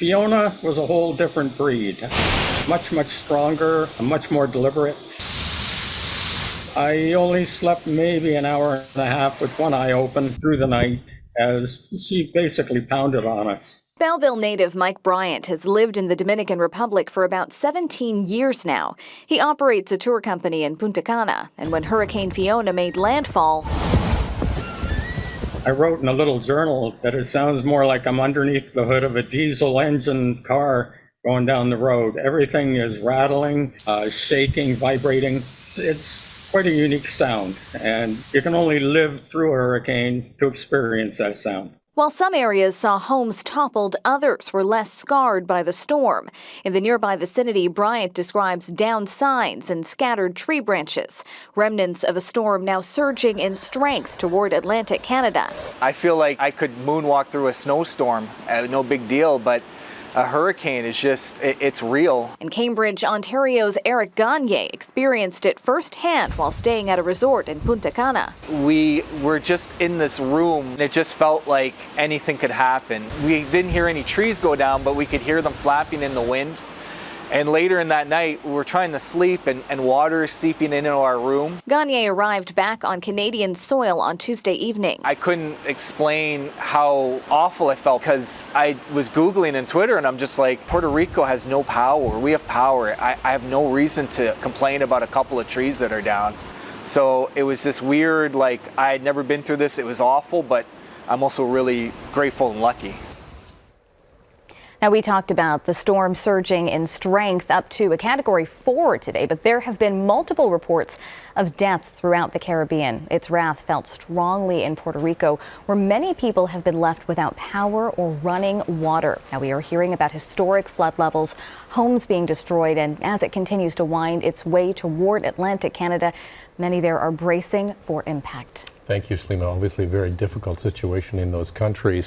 Fiona was a whole different breed. Much, much stronger, much more deliberate. I only slept maybe an hour and a half with one eye open through the night as she basically pounded on us. Belleville native Mike Bryant has lived in the Dominican Republic for about 17 years now. He operates a tour company in Punta Cana, and when Hurricane Fiona made landfall, I wrote in a little journal that it sounds more like I'm underneath the hood of a diesel engine car going down the road. Everything is rattling, shaking, vibrating. It's quite a unique sound, and you can only live through a hurricane to experience that sound. While some areas saw homes toppled, others were less scarred by the storm. In the nearby vicinity, Bryant describes downed signs and scattered tree branches, remnants of a storm now surging in strength toward Atlantic Canada. I feel like I could moonwalk through a snowstorm, no big deal, but a hurricane is just, it's real. In Cambridge, Ontario's Eric Gagne experienced it firsthand while staying at a resort in Punta Cana. We were just in this room, and it just felt like anything could happen. We didn't hear any trees go down, but we could hear them flapping in the wind. And later in that night, we were trying to sleep, and water is seeping into our room. Gagne arrived back on Canadian soil on Tuesday evening. I couldn't explain how awful I felt because I was Googling and Twitter, and I'm just like, Puerto Rico has no power. We have power. I have no reason to complain about a couple of trees that are down. So it was this weird, like, I had never been through this. It was awful, but I'm also really grateful and lucky. Now, we talked about the storm surging in strength up to a Category 4 today, but there have been multiple reports of deaths throughout the Caribbean. Its wrath felt strongly in Puerto Rico, where many people have been left without power or running water. Now, we are hearing about historic flood levels, homes being destroyed, and as it continues to wind its way toward Atlantic Canada, many there are bracing for impact. Thank you, Shallima. Obviously, a very difficult situation in those countries.